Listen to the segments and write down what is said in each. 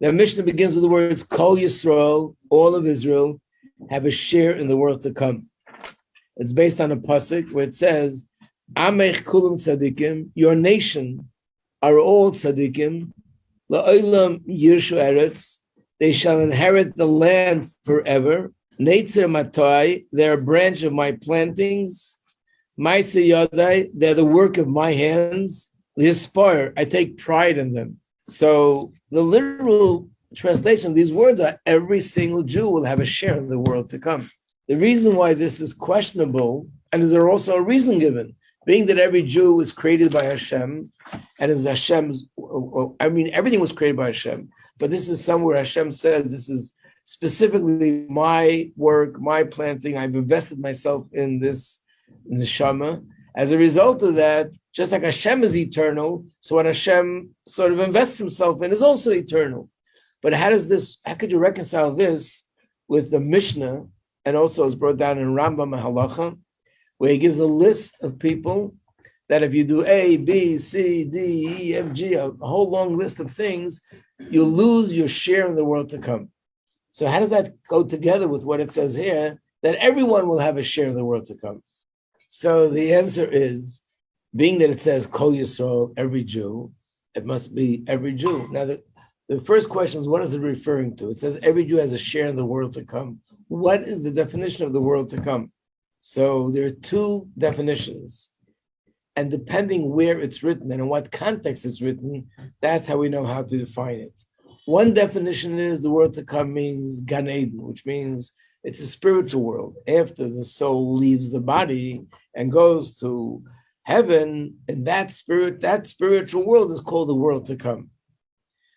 The Mishnah begins with the words, Kol Yisrael, all of Israel, have a share in the world to come. It's based on a pasuk where it says, Amech kulum tzadikim, your nation are all tzadikim, la'olam yirshu eretz, they shall inherit the land forever. Neitzer matoi, they're a branch of my plantings. Ma'aseh yadai, they're the work of my hands. Lispar, I take pride in them. So the literal translation of these words are every single Jew will have a share in the world to come. The reason why this is questionable, and is there also a reason given, being that every Jew is created by Hashem, and is Hashem's, everything was created by Hashem, but this is somewhere Hashem says, this is specifically my work, my planting, I've invested myself in this, in the Shama. As a result of that, just like Hashem is eternal, so what Hashem sort of invests himself in is also eternal. But how could you reconcile this with the Mishnah, and also is brought down in Rambam and Halacha, where he gives a list of people that if you do A, B, C, D, E, F, G, a whole long list of things, you lose your share in the world to come. So how does that go together with what it says here, that everyone will have a share in the world to come? So the answer is, being that it says Kol Yisrael, every Jew, it must be every Jew. Now the first question is, what is it referring to? It says every Jew has a share in the world to come. What is the definition of the world to come? So there are two definitions. And depending where it's written and in what context it's written, that's how we know how to define it. One definition is the world to come means Gan Eden, which means it's a spiritual world. After the soul leaves the body and goes to heaven, and that spiritual world is called the world to come.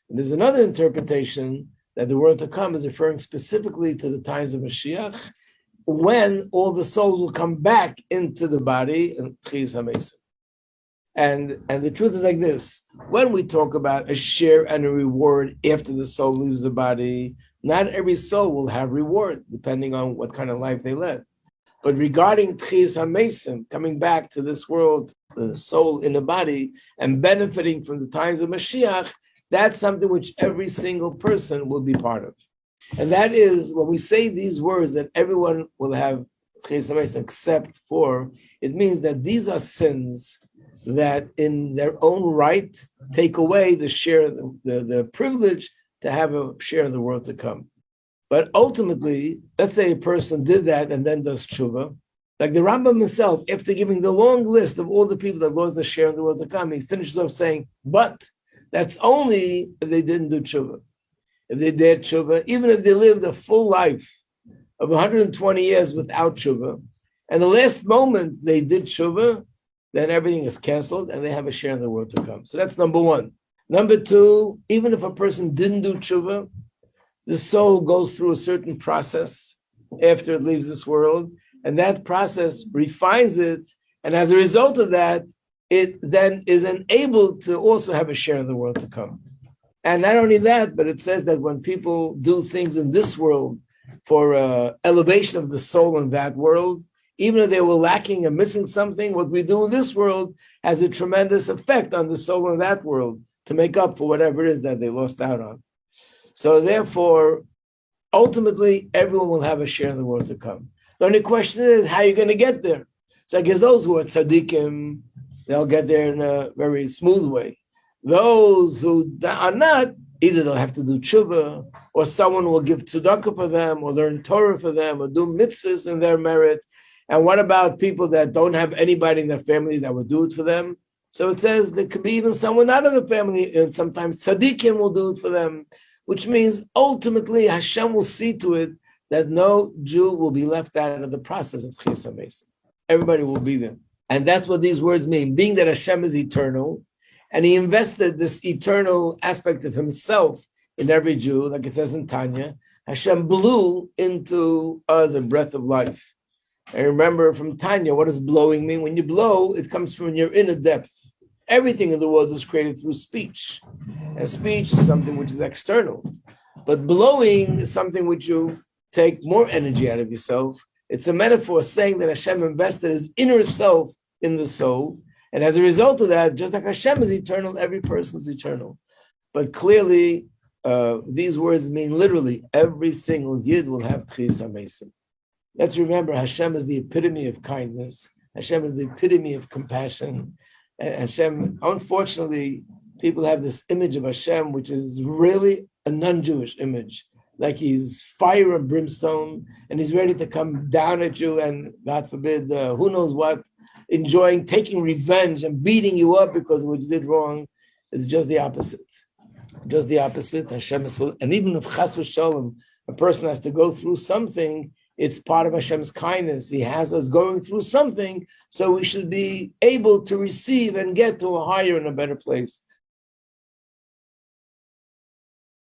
And there's another interpretation that the world to come is referring specifically to the times of Mashiach, when all the souls will come back into the body, and Techiyas HaMeisim. And the truth is like this: when we talk about a share and a reward after the soul leaves the body, not every soul will have reward, depending on what kind of life they led. But regarding Techiyas HaMeisim, coming back to this world, the soul in the body, and benefiting from the times of Mashiach, that's something which every single person will be part of. And that is, when we say these words, that everyone will have Techiyas HaMeisim except for, it means that these are sins that in their own right take away the share, the privilege to have a share in the world to come. But ultimately, let's say a person did that and then does tshuva, like the Rambam himself, after giving the long list of all the people that lost their share in the world to come, he finishes off saying, but that's only if they didn't do tshuva. If they did tshuva, even if they lived a full life of 120 years without tshuva, and the last moment they did tshuva, then everything is canceled and they have a share in the world to come. So that's number one. Number two, even if a person didn't do tshuva, the soul goes through a certain process after it leaves this world, and that process refines it, and as a result of that, it then is enabled to also have a share in the world to come. And not only that, but it says that when people do things in this world for elevation of the soul in that world, even if they were lacking and missing something, what we do in this world has a tremendous effect on the soul in that world to make up for whatever it is that they lost out on. So therefore, ultimately, everyone will have a share in the world to come. The only question is, how are you going to get there? So I guess those who are tzaddikim, they'll get there in a very smooth way. Those who are not, either they'll have to do tshuva, or someone will give tzedakah for them, or learn Torah for them, or do mitzvahs in their merit. And what about people that don't have anybody in their family that will do it for them? So it says there could be even someone out of the family, and sometimes tzaddikim will do it for them, which means ultimately Hashem will see to it that no Jew will be left out of the process of Techiyas HaMeisim. Everybody will be there. And that's what these words mean. Being that Hashem is eternal, and he invested this eternal aspect of himself in every Jew, like it says in Tanya, Hashem blew into us a breath of life. And remember from Tanya, what does blowing mean? When you blow, it comes from your inner depth. Everything in the world was created through speech. And speech is something which is external. But blowing is something which you take more energy out of yourself. It's a metaphor saying that Hashem invested his inner self in the soul. And as a result of that, just like Hashem is eternal, every person is eternal. But clearly, these words mean literally every single Yid will have Techiyas HaMeisim. Let's remember, Hashem is the epitome of kindness. Hashem is the epitome of compassion. And Hashem, unfortunately, people have this image of Hashem, which is really a non-Jewish image. Like he's fire and brimstone, and he's ready to come down at you, and God forbid, who knows what, taking revenge and beating you up because of what you did wrong. It's just the opposite. Just the opposite. Hashem is full. And even if chas v'sholom, a person has to go through something, it's part of Hashem's kindness. He has us going through something, so we should be able to receive and get to a higher and a better place.